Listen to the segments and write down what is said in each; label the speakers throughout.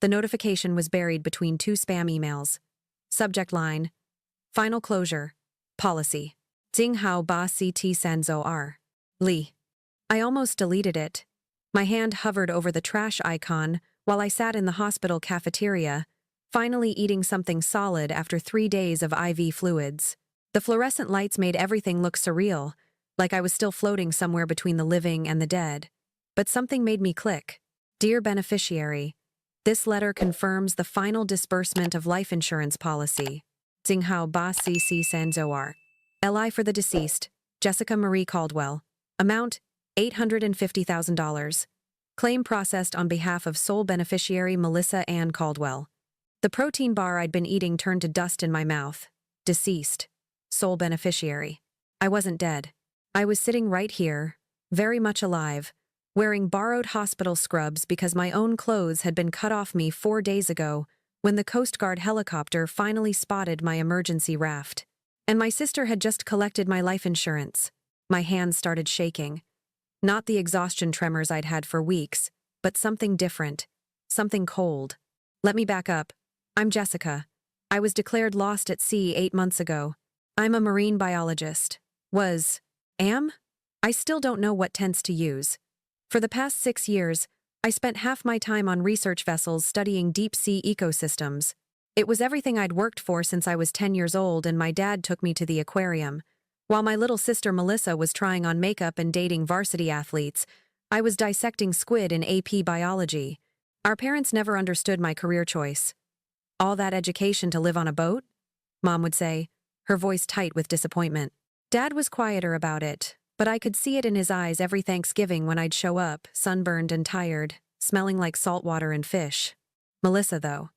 Speaker 1: The notification was buried between two spam emails. Subject line: Final closure. Policy. Jinghao ba ct sanzo r. Li. I almost deleted it. My hand hovered over the trash icon while I sat in the hospital cafeteria, finally eating something solid after 3 days of IV fluids. The fluorescent lights made everything look surreal, like I was still floating somewhere between the living and the dead. But something made me click. Dear beneficiary, this letter confirms the final disbursement of life insurance policy. Jinghao ba cc sanzo r. Li for the deceased, Jessica Marie Caldwell. Amount: $850,000. Claim processed on behalf of sole beneficiary Melissa Ann Caldwell. The protein bar I'd been eating turned to dust in my mouth. Deceased. Sole beneficiary. I wasn't dead. I was sitting right here, very much alive, wearing borrowed hospital scrubs because my own clothes had been cut off me 4 days ago when the Coast Guard helicopter finally spotted my emergency raft. And my sister had just collected my life insurance. My hands started shaking. Not the exhaustion tremors I'd had for weeks, but something different. Something cold. Let me back up. I'm Jessica. I was declared lost at sea 8 months ago. I'm a marine biologist. Am? I still don't know what tense to use. For the past 6 years, I spent half my time on research vessels studying deep-sea ecosystems. It was everything I'd worked for since I was 10 years old and my dad took me to the aquarium. While my little sister Melissa was trying on makeup and dating varsity athletes, I was dissecting squid in AP biology. Our parents never understood my career choice. All that education to live on a boat? Mom would say, her voice tight with disappointment. Dad was quieter about it, but I could see it in his eyes every Thanksgiving when I'd show up, sunburned and tired, smelling like salt water and fish. Melissa, though.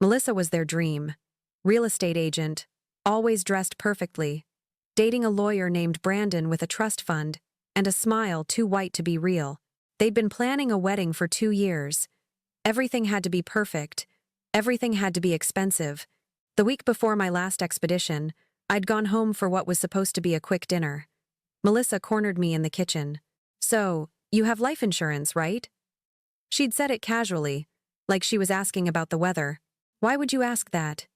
Speaker 1: Melissa was their dream. Real estate agent, always dressed perfectly, dating a lawyer named Brandon with a trust fund, and a smile too white to be real. They'd been planning a wedding for 2 years. Everything had to be perfect. Everything had to be expensive. The week before my last expedition, I'd gone home for what was supposed to be a quick dinner. Melissa cornered me in the kitchen. So, you have life insurance, right? She'd said it casually, like she was asking about the weather. Why would you ask that?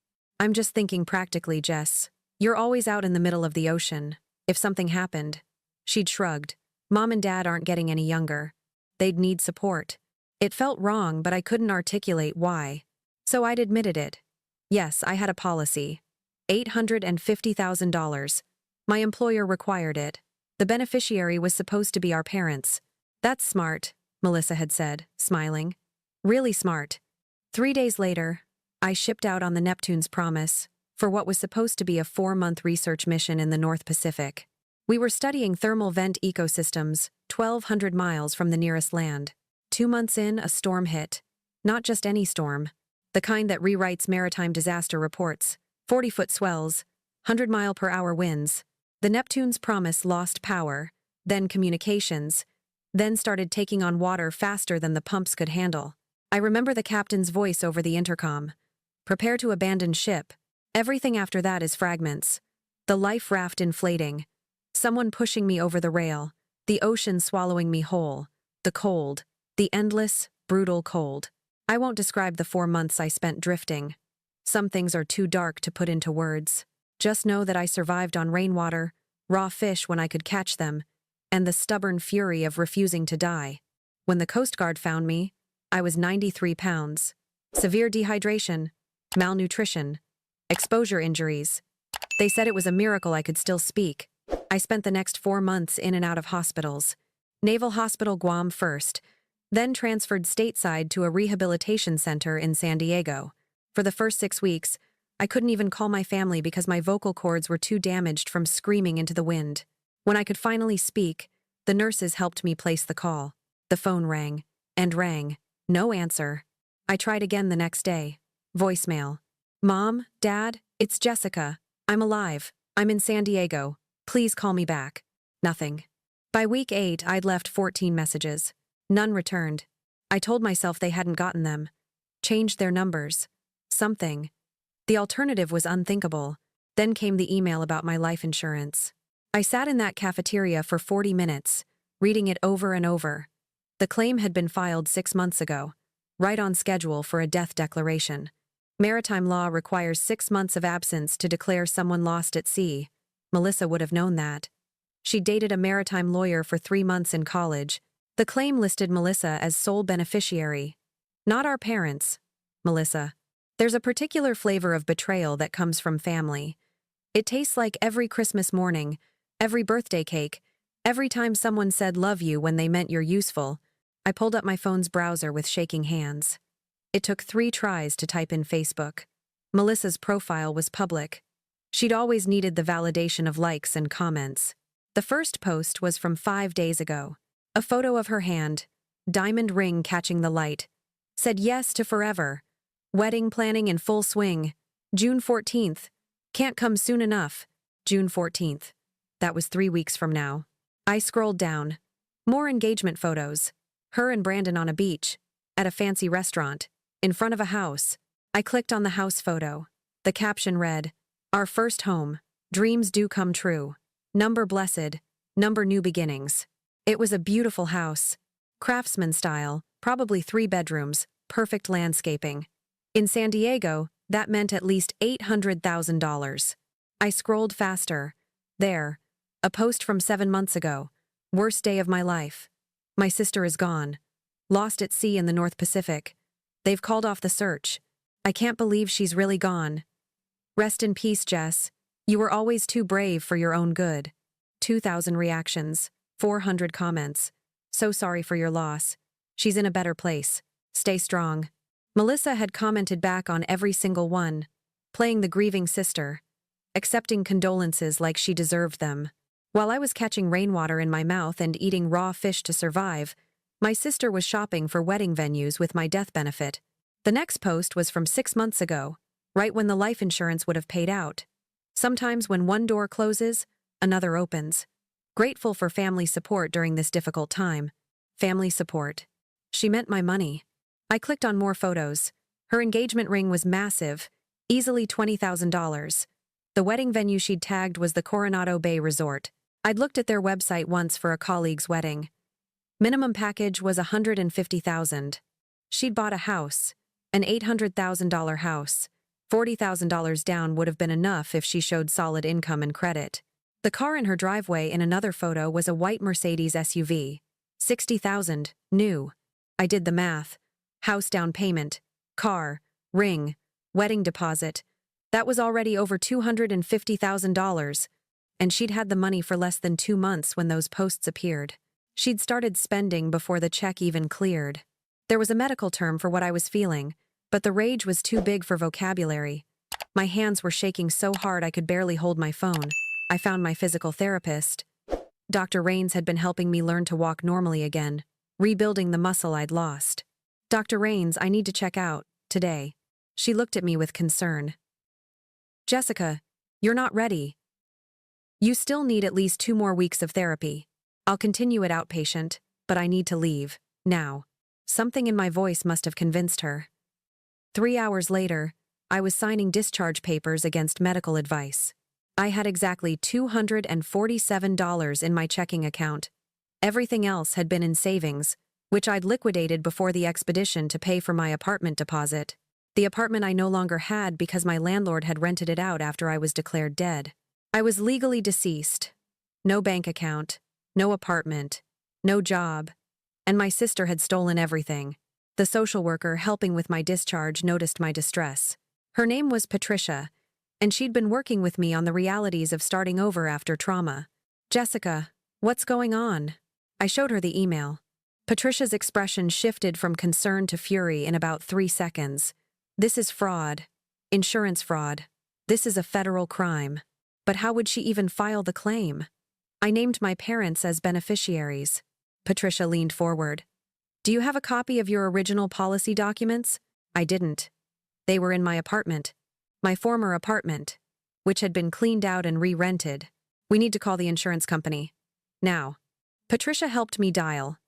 Speaker 1: I'm just thinking practically, Jess. You're always out in the middle of the ocean. If something happened. She'd shrugged. Mom and Dad aren't getting any younger. They'd need support. It felt wrong, but I couldn't articulate why. So I'd admitted it. Yes, I had a policy. $850,000. My employer required it. The beneficiary was supposed to be our parents. That's smart, Melissa had said, smiling. Really smart. 3 days later, I shipped out on the Neptune's Promise for what was supposed to be a 4-month research mission in the North Pacific. We were studying thermal vent ecosystems 1,200 miles from the nearest land. 2 months in, a storm hit. Not just any storm. The kind that rewrites maritime disaster reports. 40-foot swells, 100-mile-per-hour winds. The Neptune's Promise lost power, then communications, then started taking on water faster than the pumps could handle. I remember the captain's voice over the intercom. Prepare to abandon ship. Everything after that is fragments. The life raft inflating. Someone pushing me over the rail. The ocean swallowing me whole. The cold. The endless, brutal cold. I won't describe the 4 months I spent drifting. Some things are too dark to put into words. Just know that I survived on rainwater, raw fish when I could catch them, and the stubborn fury of refusing to die. When the Coast Guard found me, I was 93 pounds. Severe dehydration, malnutrition, exposure injuries. They said it was a miracle I could still speak. I spent the next 4 months in and out of hospitals. Naval Hospital Guam first, then transferred stateside to a rehabilitation center in San Diego. For the first 6 weeks, I couldn't even call my family because my vocal cords were too damaged from screaming into the wind. When I could finally speak, the nurses helped me place the call. The phone rang, and rang. No answer. I tried again the next day. Voicemail. Mom, Dad, it's Jessica. I'm alive. I'm in San Diego. Please call me back. Nothing. By week 8, I'd left 14 messages. None returned. I told myself they hadn't gotten them. Changed their numbers. Something. The alternative was unthinkable. Then came the email about my life insurance. I sat in that cafeteria for 40 minutes, reading it over and over. The claim had been filed 6 months ago. right on schedule for a death declaration. Maritime law requires 6 months of absence to declare someone lost at sea. Melissa would have known that. She dated a maritime lawyer for 3 months in college. The claim listed Melissa as sole beneficiary. Not our parents, Melissa. There's a particular flavor of betrayal that comes from family. It tastes like every Christmas morning, every birthday cake, every time someone said love you when they meant you're useful. I pulled up my phone's browser with shaking hands. It took 3 tries to type in Facebook. Melissa's profile was public. She'd always needed the validation of likes and comments. The first post was from 5 days ago. A photo of her hand, diamond ring catching the light, said yes to forever. Wedding planning in full swing. June 14th. Can't come soon enough. June 14th. That was 3 weeks from now. I scrolled down. More engagement photos. Her and Brandon on a beach, at a fancy restaurant, in front of a house. I clicked on the house photo. The caption read, "Our first home. Dreams do come true. Number blessed. Number new beginnings." It was a beautiful house. Craftsman style, probably 3 bedrooms, perfect landscaping. In San Diego, that meant at least $800,000. I scrolled faster. There. A post from 7 months ago. Worst day of my life. My sister is gone. Lost at sea in the North Pacific. They've called off the search. I can't believe she's really gone. Rest in peace, Jess. You were always too brave for your own good. 2,000 reactions. 400 comments. So sorry for your loss. She's in a better place. Stay strong. Melissa had commented back on every single one, playing the grieving sister, accepting condolences like she deserved them. While I was catching rainwater in my mouth and eating raw fish to survive, my sister was shopping for wedding venues with my death benefit. The next post was from 6 months ago, right when the life insurance would have paid out. Sometimes when one door closes, another opens. Grateful for family support during this difficult time. Family support. She meant my money. I clicked on more photos. Her engagement ring was massive, easily $20,000. The wedding venue she'd tagged was the Coronado Bay Resort. I'd looked at their website once for a colleague's wedding. Minimum package was $150,000. She'd bought a house, an $800,000 house. $40,000 down would have been enough if she showed solid income and credit. The car in her driveway in another photo was a white Mercedes SUV. $60,000, new. I did the math. House down payment, car, ring, wedding deposit. That was already over $250,000. And she'd had the money for less than 2 months when those posts appeared. She'd started spending before the check even cleared. There was a medical term for what I was feeling, but the rage was too big for vocabulary. My hands were shaking so hard I could barely hold my phone. I found my physical therapist. Dr. Rains had been helping me learn to walk normally again, rebuilding the muscle I'd lost. "Dr. Rains, I need to check out, today." She looked at me with concern. "Jessica, you're not ready. You still need at least 2 more weeks of therapy. I'll continue at outpatient, but I need to leave, now." Something in my voice must have convinced her. 3 hours later, I was signing discharge papers against medical advice. I had exactly $247 in my checking account. Everything else had been in savings, which I'd liquidated before the expedition to pay for my apartment deposit. The apartment I no longer had because my landlord had rented it out after I was declared dead. I was legally deceased. No bank account, no apartment, no job, and my sister had stolen everything. The social worker helping with my discharge noticed my distress. Her name was Patricia, and she'd been working with me on the realities of starting over after trauma. "Jessica, what's going on?" I showed her the email. Patricia's expression shifted from concern to fury in about 3 seconds. "This is fraud. Insurance fraud. This is a federal crime." But how would she even file the claim? I named my parents as beneficiaries. Patricia leaned forward. "Do you have a copy of your original policy documents?" I didn't. They were in my apartment. My former apartment, which had been cleaned out and re-rented. "We need to call the insurance company. Now." Patricia helped me dial.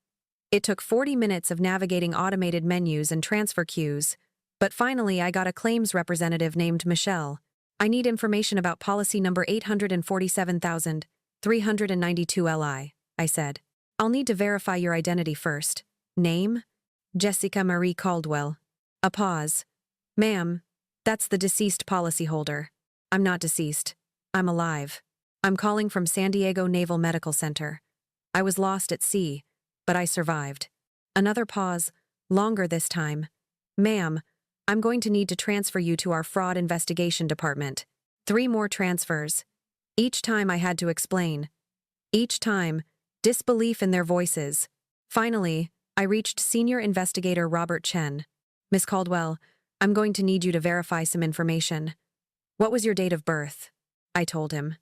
Speaker 1: It took 40 minutes of navigating automated menus and transfer queues, but finally I got a claims representative named Michelle. "I need information about policy number 847,392 LI, I said. "I'll need to verify your identity first. Name?" Jessica Marie Caldwell. A pause. Ma'am, that's the deceased policyholder. I'm not deceased. I'm alive. I'm calling from San Diego Naval Medical Center. I was lost at sea, but I survived. Another pause, longer this time. Ma'am, I'm going to need to transfer you to our fraud investigation department. 3 more transfers. Each time I had to explain. Each time, disbelief in their voices. Finally, I reached Senior Investigator Robert Chen. Miss Caldwell, I'm going to need you to verify some information. What was your date of birth? I told him.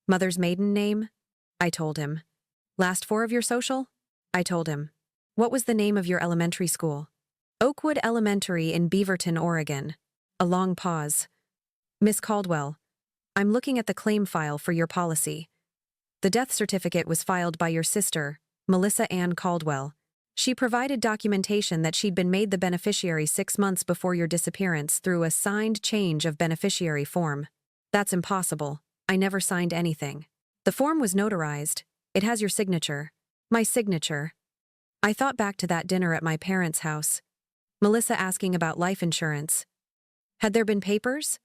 Speaker 1: Mother's maiden name? I told him. Last 4 of your social? I told him. What was the name of your elementary school? Oakwood Elementary in Beaverton, Oregon. A long pause. Miss Caldwell, I'm looking at the claim file for your policy. The death certificate was filed by your sister, Melissa Ann Caldwell. She provided documentation that she'd been made the beneficiary 6 months before your disappearance through a signed change of beneficiary form. That's impossible. I never signed anything. The form was notarized. It has your signature. My signature. I thought back to that dinner at my parents' house. Melissa asking about life insurance. Had there been papers?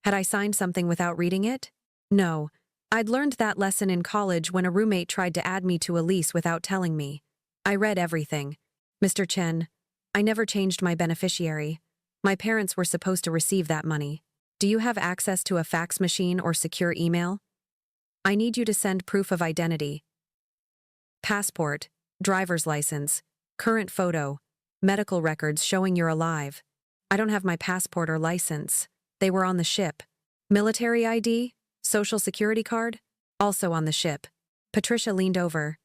Speaker 1: Had I signed something without reading it? No. I'd learned that lesson in college when a roommate tried to add me to a lease without telling me. I read everything. Mr. Chen, I never changed my beneficiary. My parents were supposed to receive that money. Do you have access to a fax machine or secure email? I need you to send proof of identity. Passport, driver's license, current photo, medical records showing you're alive. I don't have my passport or license. They were on the ship. Military ID? Social security card? Also on the ship. Patricia leaned over.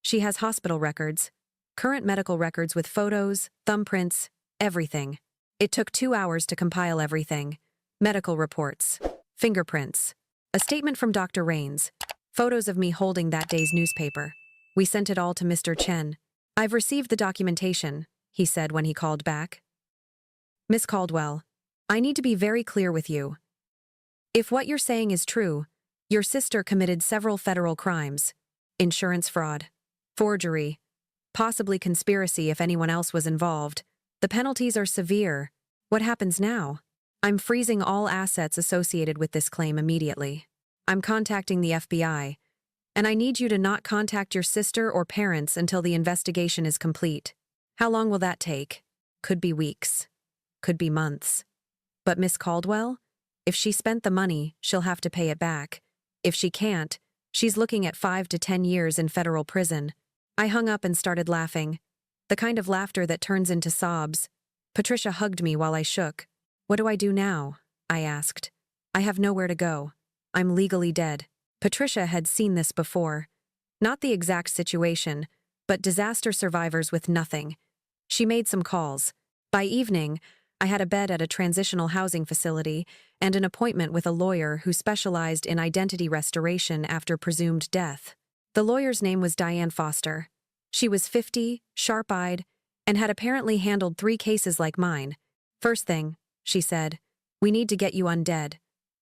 Speaker 1: She has hospital records. Current medical records with photos, thumbprints, everything. It took 2 hours to compile everything. Medical reports. Fingerprints. A statement from Dr. Raines. Photos of me holding that day's newspaper. We sent it all to Mr. Chen. I've received the documentation, he said when he called back. Miss Caldwell, I need to be very clear with you. If what you're saying is true, your sister committed several federal crimes. Insurance fraud. Forgery. Possibly conspiracy if anyone else was involved. The penalties are severe. What happens now? I'm freezing all assets associated with this claim immediately. I'm contacting the FBI. And I need you to not contact your sister or parents until the investigation is complete. How long will that take? Could be weeks. Could be months. But Miss Caldwell? If she spent the money, she'll have to pay it back. If she can't, she's looking at 5 to 10 years in federal prison. I hung up and started laughing. The kind of laughter that turns into sobs. Patricia hugged me while I shook. What do I do now? I asked. I have nowhere to go. I'm legally dead. Patricia had seen this before. Not the exact situation, but disaster survivors with nothing. She made some calls. By evening, I had a bed at a transitional housing facility and an appointment with a lawyer who specialized in identity restoration after presumed death. The lawyer's name was Diane Foster. She was 50, sharp-eyed, and had apparently handled 3 cases like mine. First thing, she said, we need to get you undead.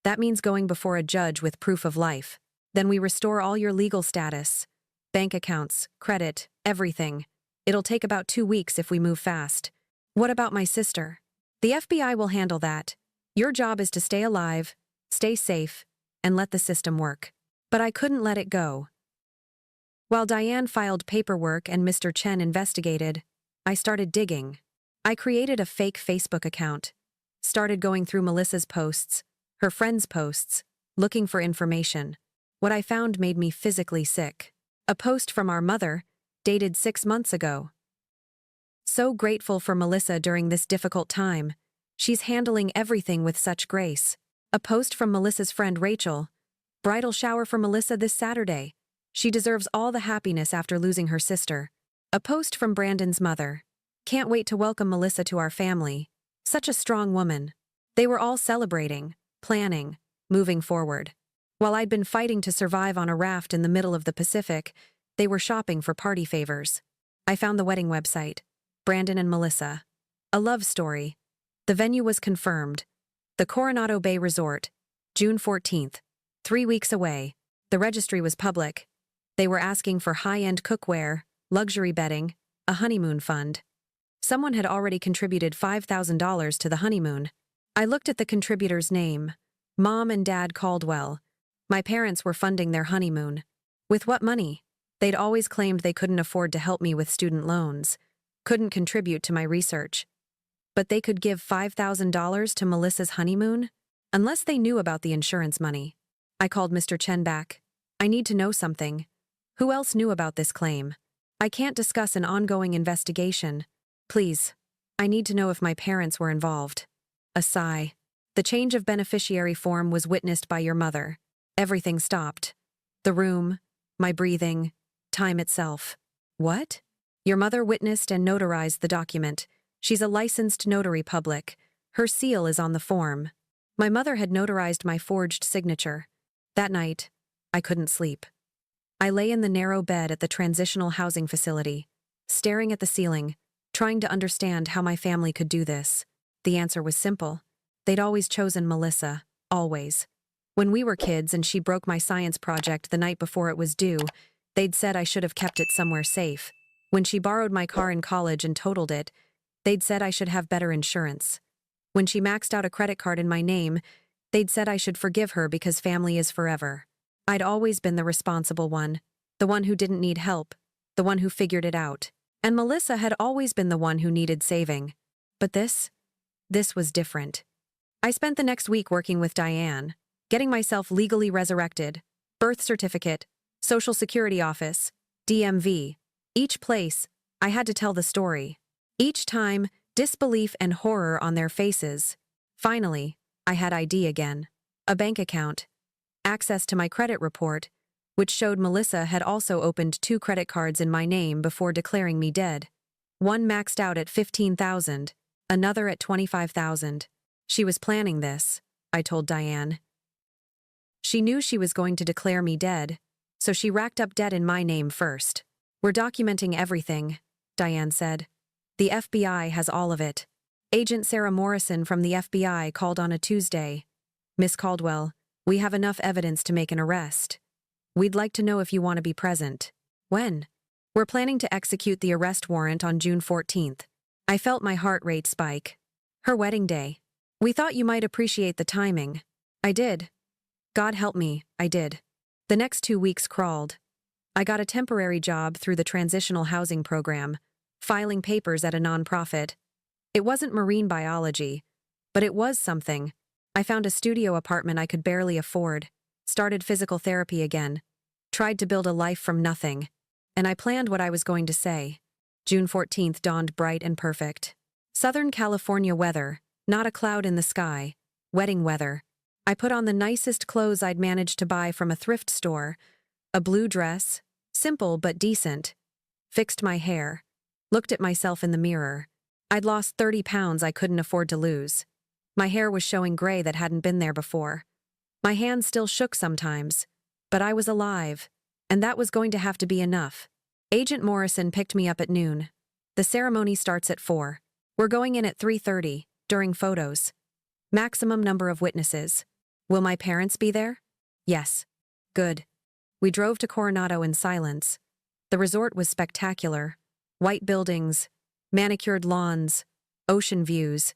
Speaker 1: That means going before a judge with proof of life. Then we restore all your legal status. Bank accounts, credit, everything. It'll take about 2 weeks if we move fast. What about my sister? The FBI will handle that. Your job is to stay alive, stay safe, and let the system work. But I couldn't let it go. While Diane filed paperwork and Mr. Chen investigated, I started digging. I created a fake Facebook account, started going through Melissa's posts, her friends' posts, looking for information. What I found made me physically sick. A post from our mother, dated 6 months ago. So grateful for Melissa during this difficult time. She's handling everything with such grace. A post from Melissa's friend Rachel. Bridal shower for Melissa this Saturday. She deserves all the happiness after losing her sister. A post from Brandon's mother. Can't wait to welcome Melissa to our family. Such a strong woman. They were all celebrating, planning, moving forward. While I'd been fighting to survive on a raft in the middle of the Pacific, they were shopping for party favors. I found the wedding website. Brandon and Melissa. A love story. The venue was confirmed. The Coronado Bay Resort. June 14th. 3 weeks away. The registry was public. They were asking for high-end cookware, luxury bedding, a honeymoon fund. Someone had already contributed $5,000 to the honeymoon. I looked at the contributor's name. Mom and Dad Caldwell. My parents were funding their honeymoon. With what money? They'd always claimed they couldn't afford to help me with student loans, couldn't contribute to my research. But they could give $5,000 to Melissa's honeymoon? Unless they knew about the insurance money. I called Mr. Chen back. I need to know something. Who else knew about this claim? I can't discuss an ongoing investigation. Please. I need to know if my parents were involved. A sigh. The change of beneficiary form was witnessed by your mother. Everything stopped. The room, my breathing, time itself. What? Your mother witnessed and notarized the document. She's a licensed notary public. Her seal is on the form. My mother had notarized my forged signature. That night, I couldn't sleep. I lay in the narrow bed at the transitional housing facility, staring at the ceiling, trying to understand how my family could do this. The answer was simple. They'd always chosen Melissa, always. When we were kids and she broke my science project the night before it was due, they'd said I should have kept it somewhere safe. When she borrowed my car in college and totaled it, they'd said I should have better insurance. When she maxed out a credit card in my name, they'd said I should forgive her because family is forever. I'd always been the responsible one, the one who didn't need help, the one who figured it out. And Melissa had always been the one who needed saving. But this was different. I spent the next week working with Diane, getting myself legally resurrected, birth certificate, Social Security office, DMV. Each place, I had to tell the story. Each time, disbelief and horror on their faces. Finally, I had ID again. A bank account. Access to my credit report, which showed Melissa had also opened 2 credit cards in my name before declaring me dead. One maxed out at $15,000, another at $25,000. She was planning this, I told Diane. She knew she was going to declare me dead, so she racked up debt in my name first. We're documenting everything, Diane said. The FBI has all of it. Agent Sarah Morrison from the FBI called on a Tuesday. Miss Caldwell, we have enough evidence to make an arrest. We'd like to know if you want to be present. When? We're planning to execute the arrest warrant on June 14th. I felt my heart rate spike. Her wedding day. We thought you might appreciate the timing. I did. God help me, I did. The next 2 weeks crawled. I got a temporary job through the transitional housing program, filing papers at a nonprofit. It wasn't marine biology, but it was something. I found a studio apartment I could barely afford, started physical therapy again, tried to build a life from nothing, and I planned what I was going to say. June 14th dawned bright and perfect. Southern California weather, not a cloud in the sky, wedding weather. I put on the nicest clothes I'd managed to buy from a thrift store, a blue dress, simple but decent, fixed my hair, looked at myself in the mirror. I'd lost 30 pounds I couldn't afford to lose. My hair was showing gray that hadn't been there before. My hands still shook sometimes, but I was alive, and that was going to have to be enough. Agent Morrison picked me up at noon. The ceremony starts at 4. We're going in at 3:30, during photos. Maximum number of witnesses. Will my parents be there? Yes. Good. We drove to Coronado in silence. The resort was spectacular. White buildings, manicured lawns, ocean views.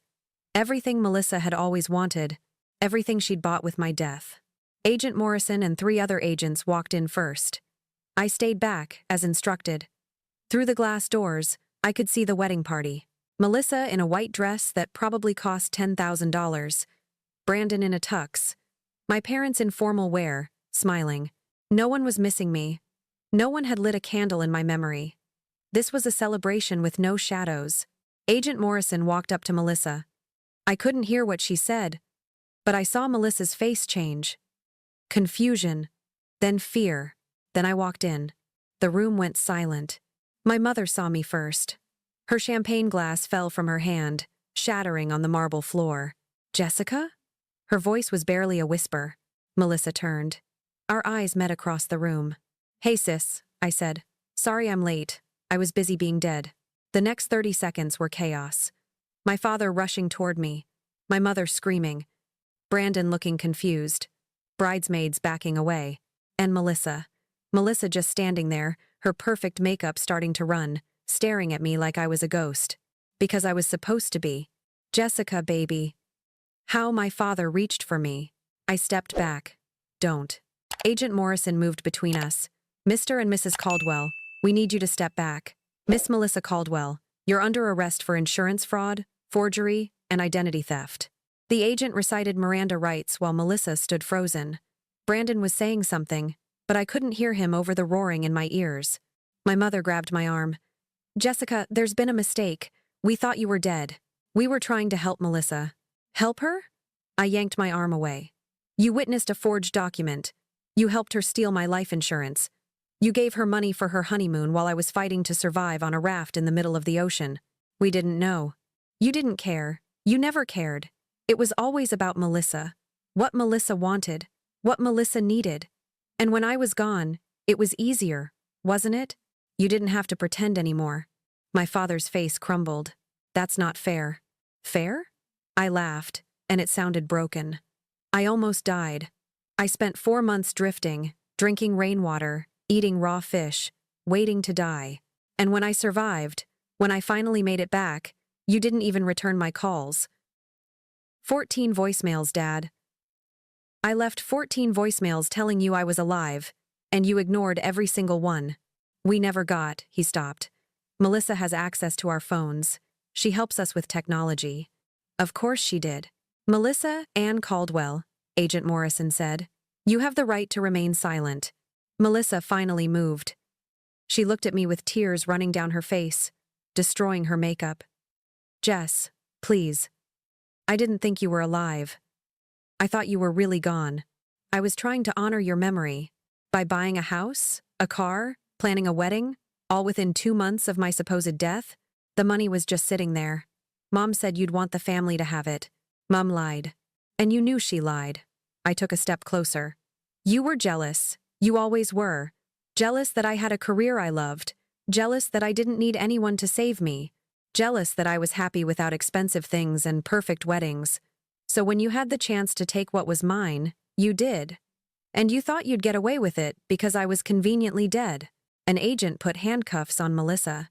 Speaker 1: Everything Melissa had always wanted, everything she'd bought with my death. Agent Morrison and 3 other agents walked in first. I stayed back, as instructed. Through the glass doors, I could see the wedding party. Melissa in a white dress that probably cost $10,000. Brandon in a tux. My parents in formal wear, smiling. No one was missing me. No one had lit a candle in my memory. This was a celebration with no shadows. Agent Morrison walked up to Melissa. I couldn't hear what she said, but I saw Melissa's face change. Confusion, then fear. Then I walked in. The room went silent. My mother saw me first. Her champagne glass fell from her hand, shattering on the marble floor. Jessica? Her voice was barely a whisper. Melissa turned. Our eyes met across the room. Hey sis, I said. Sorry I'm late. I was busy being dead. The next 30 seconds were chaos. My father rushing toward me. My mother screaming. Brandon looking confused. Bridesmaids backing away. And Melissa. Melissa just standing there, her perfect makeup starting to run, staring at me like I was a ghost. Because I was supposed to be. Jessica, baby. How my father reached for me. I stepped back. Don't. Agent Morrison moved between us. Mr. and Mrs. Caldwell, we need you to step back. Miss Melissa Caldwell, you're under arrest for insurance fraud, forgery, and identity theft. The agent recited Miranda rights while Melissa stood frozen. Brandon was saying something, but I couldn't hear him over the roaring in my ears. My mother grabbed my arm. Jessica, there's been a mistake. We thought you were dead. We were trying to help Melissa. Help her? I yanked my arm away. You witnessed a forged document. You helped her steal my life insurance. You gave her money for her honeymoon while I was fighting to survive on a raft in the middle of the ocean. We didn't know. You didn't care. You never cared. It was always about Melissa. What Melissa wanted. What Melissa needed. And when I was gone, it was easier, wasn't it? You didn't have to pretend anymore. My father's face crumbled. That's not fair. Fair? I laughed, and it sounded broken. I almost died. I spent 4 months drifting, drinking rainwater, eating raw fish, waiting to die. And when I survived, when I finally made it back, you didn't even return my calls. 14 voicemails, Dad. I left 14 voicemails telling you I was alive, and you ignored every single one. We never got, he stopped. Melissa has access to our phones. She helps us with technology. Of course she did. Melissa Ann Caldwell, Agent Morrison said. You have the right to remain silent. Melissa finally moved. She looked at me with tears running down her face, destroying her makeup. Jess, please. I didn't think you were alive. I thought you were really gone. I was trying to honor your memory. By buying a house, a car, planning a wedding, all within 2 months of my supposed death. The money was just sitting there. Mom said you'd want the family to have it. Mom lied. And you knew she lied. I took a step closer. You were jealous. You always were. Jealous that I had a career I loved. Jealous that I didn't need anyone to save me. Jealous that I was happy without expensive things and perfect weddings. So when you had the chance to take what was mine, you did. And you thought you'd get away with it because I was conveniently dead. An agent put handcuffs on Melissa.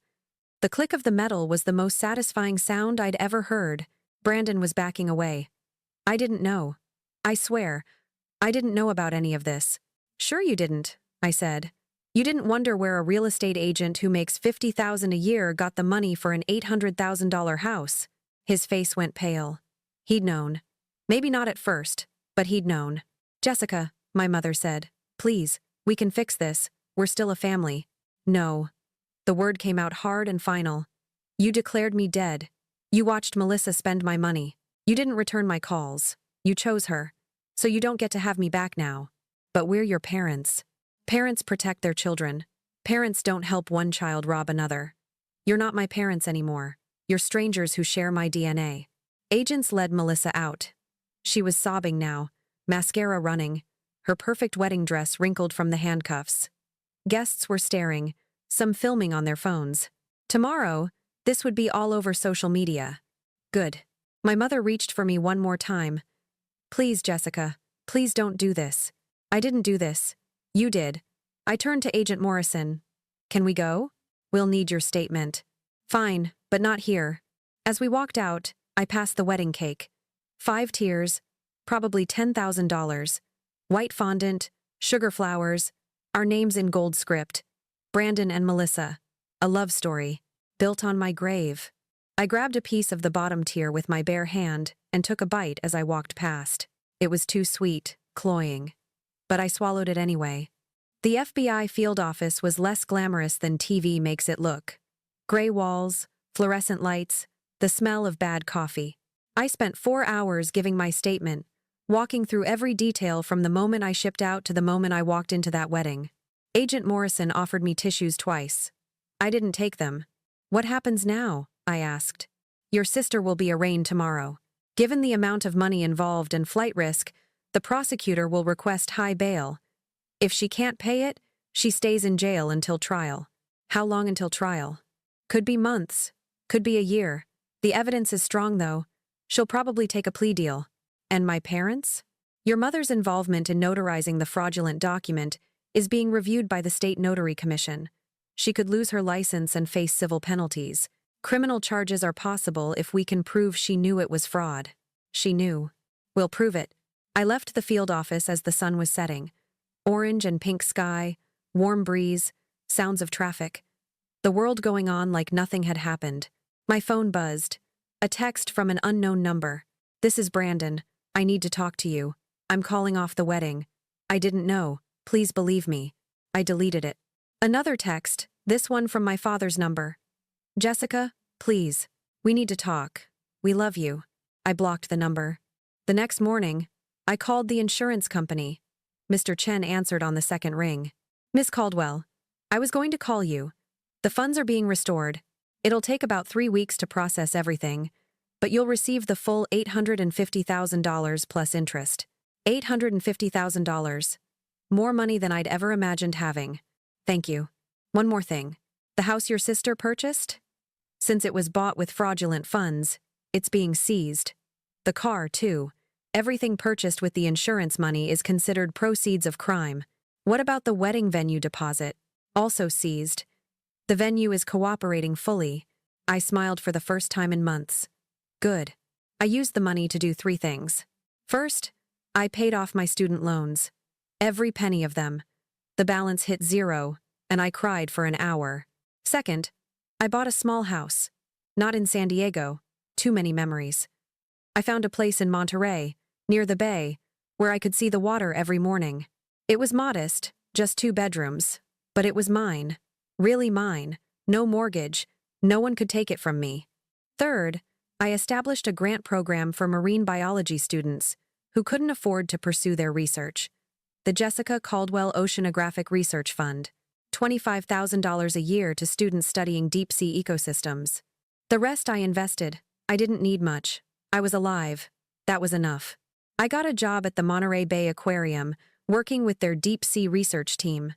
Speaker 1: The click of the metal was the most satisfying sound I'd ever heard. Brandon was backing away. I didn't know. I swear, I didn't know about any of this. Sure you didn't, I said. You didn't wonder where a real estate agent who makes $50,000 a year got the money for an $800,000 house. His face went pale. He'd known. Maybe not at first, but he'd known. Jessica, my mother said, please, we can fix this. We're still a family. No. The word came out hard and final. You declared me dead. You watched Melissa spend my money. You didn't return my calls. You chose her. So you don't get to have me back now. But we're your parents. Parents protect their children. Parents don't help one child rob another. You're not my parents anymore. You're strangers who share my DNA. Agents led Melissa out. She was sobbing now, mascara running, her perfect wedding dress wrinkled from the handcuffs. Guests were staring, some filming on their phones. Tomorrow, this would be all over social media. Good. My mother reached for me one more time. Please, Jessica, please don't do this. I didn't do this. You did. I turned to Agent Morrison. Can we go? We'll need your statement. Fine, but not here. As we walked out, I passed the wedding cake. 5 tiers, probably $10,000. White fondant, sugar flowers, our names in gold script. Brandon and Melissa. A love story, built on my grave. I grabbed a piece of the bottom tier with my bare hand and took a bite as I walked past. It was too sweet, cloying. But I swallowed it anyway. The FBI field office was less glamorous than TV makes it look. Gray walls, fluorescent lights, the smell of bad coffee. I spent 4 hours giving my statement, walking through every detail from the moment I shipped out to the moment I walked into that wedding. Agent Morrison offered me tissues twice. I didn't take them. What happens now? I asked. Your sister will be arraigned tomorrow. Given the amount of money involved and flight risk, the prosecutor will request high bail. If she can't pay it, she stays in jail until trial. How long until trial? Could be months. Could be a year. The evidence is strong, though. She'll probably take a plea deal. And my parents? Your mother's involvement in notarizing the fraudulent document is being reviewed by the State Notary Commission. She could lose her license and face civil penalties. Criminal charges are possible if we can prove she knew it was fraud. She knew. We'll prove it. I left the field office as the sun was setting. Orange and pink sky, warm breeze, sounds of traffic. The world going on like nothing had happened. My phone buzzed. A text from an unknown number. "This is Brandon. I need to talk to you. I'm calling off the wedding. I didn't know. Please believe me." I deleted it. Another text, this one from my father's number. "Jessica, please. We need to talk. We love you." I blocked the number. The next morning, I called the insurance company. Mr. Chen answered on the second ring. "Miss Caldwell, I was going to call you. The funds are being restored. It'll take about 3 weeks to process everything, but you'll receive the full $850,000 plus interest. $850,000. More money than I'd ever imagined having. Thank you. One more thing. The house your sister purchased? Since it was bought with fraudulent funds, it's being seized. The car, too. Everything purchased with the insurance money is considered proceeds of crime. What about the wedding venue deposit? Also seized. The venue is cooperating fully." I smiled for the first time in months. Good. I used the money to do 3 things. First, I paid off my student loans. Every penny of them. The balance hit 0, and I cried for an hour. Second, I bought a small house. Not in San Diego. Too many memories. I found a place in Monterey, near the bay, where I could see the water every morning. It was modest, just 2 bedrooms, but it was mine. Really mine. No mortgage. No one could take it from me. Third, I established a grant program for marine biology students who couldn't afford to pursue their research. The Jessica Caldwell Oceanographic Research Fund. $25,000 a year to students studying deep-sea ecosystems. The rest I invested. I didn't need much. I was alive. That was enough. I got a job at the Monterey Bay Aquarium, working with their deep-sea research team.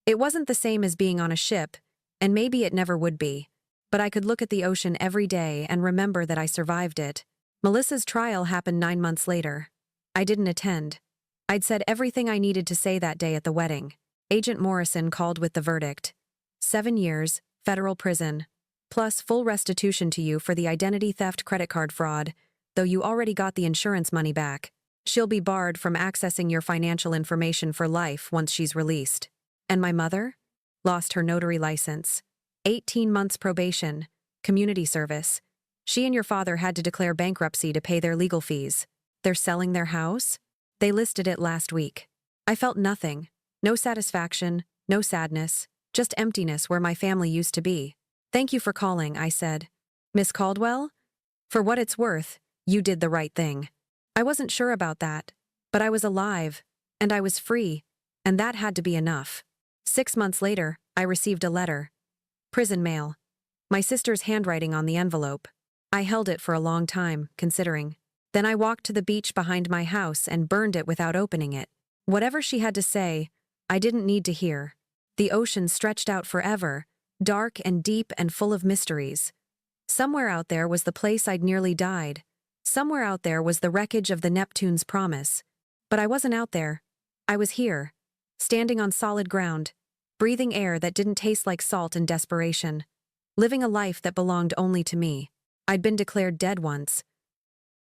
Speaker 1: It wasn't the same as being on a ship, and maybe it never would be. But I could look at the ocean every day and remember that I survived it. Melissa's trial happened 9 months later. I didn't attend. I'd said everything I needed to say that day at the wedding. Agent Morrison called with the verdict. 7 years, federal prison, plus full restitution to you for the identity theft credit card fraud, though you already got the insurance money back. She'll be barred from accessing your financial information for life once she's released. And my mother? Lost her notary license. 18 months probation. Community service. She and your father had to declare bankruptcy to pay their legal fees. They're selling their house? They listed it last week. I felt nothing. No satisfaction, no sadness, just emptiness where my family used to be. "Thank you for calling," I said. "Miss Caldwell? For what it's worth, you did the right thing." I wasn't sure about that, but I was alive, and I was free, and that had to be enough. 6 months later, I received a letter. Prison mail. My sister's handwriting on the envelope. I held it for a long time, considering. Then I walked to the beach behind my house and burned it without opening it. Whatever she had to say, I didn't need to hear. The ocean stretched out forever, dark and deep and full of mysteries. Somewhere out there was the place I'd nearly died. Somewhere out there was the wreckage of the Neptune's Promise. But I wasn't out there. I was here, standing on solid ground, breathing air that didn't taste like salt in desperation, living a life that belonged only to me. I'd been declared dead once.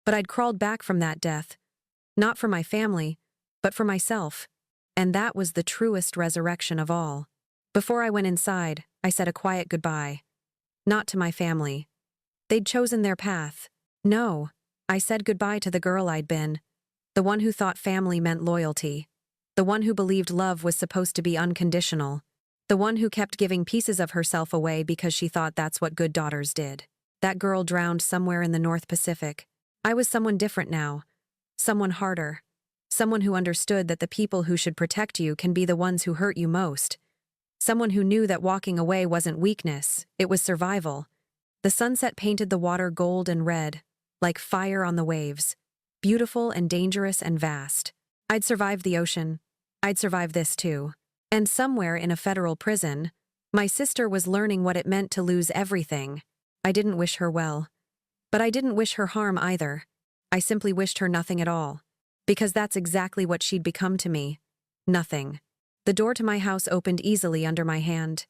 Speaker 1: But I'd crawled back from that death, not for my family, but for myself. And that was the truest resurrection of all. Before I went inside, I said a quiet goodbye. Not to my family. They'd chosen their path. No, I said goodbye to the girl I'd been, the one who thought family meant loyalty, the one who believed love was supposed to be unconditional, the one who kept giving pieces of herself away because she thought that's what good daughters did. That girl drowned somewhere in the North Pacific. I was someone different now, someone harder, someone who understood that the people who should protect you can be the ones who hurt you most, someone who knew that walking away wasn't weakness, it was survival. The sunset painted the water gold and red, like fire on the waves, beautiful and dangerous and vast. I'd survived the ocean. I'd survive this too. And somewhere in a federal prison, my sister was learning what it meant to lose everything. I didn't wish her well. But I didn't wish her harm either. I simply wished her nothing at all. Because that's exactly what she'd become to me. Nothing. The door to my house opened easily under my hand.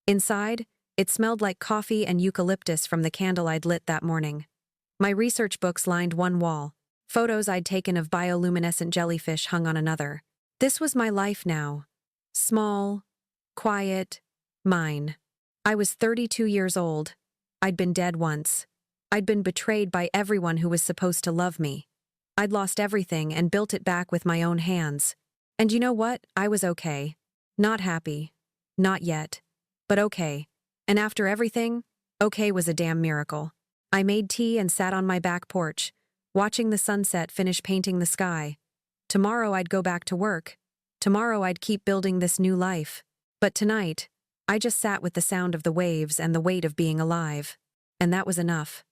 Speaker 1: Inside, It smelled like coffee and eucalyptus from the candle I'd lit that morning. My research books lined one wall. Photos I'd taken of bioluminescent jellyfish hung on another. This was my life now. Small, quiet, mine. I was 32 years old. I'd been dead once. I'd been betrayed by everyone who was supposed to love me. I'd lost everything and built it back with my own hands. And you know what? I was okay. Not happy. Not yet. But okay. And after everything, okay was a damn miracle. I made tea and sat on my back porch, watching the sunset finish painting the sky. Tomorrow I'd go back to work. Tomorrow I'd keep building this new life. But tonight, I just sat with the sound of the waves and the weight of being alive. And that was enough.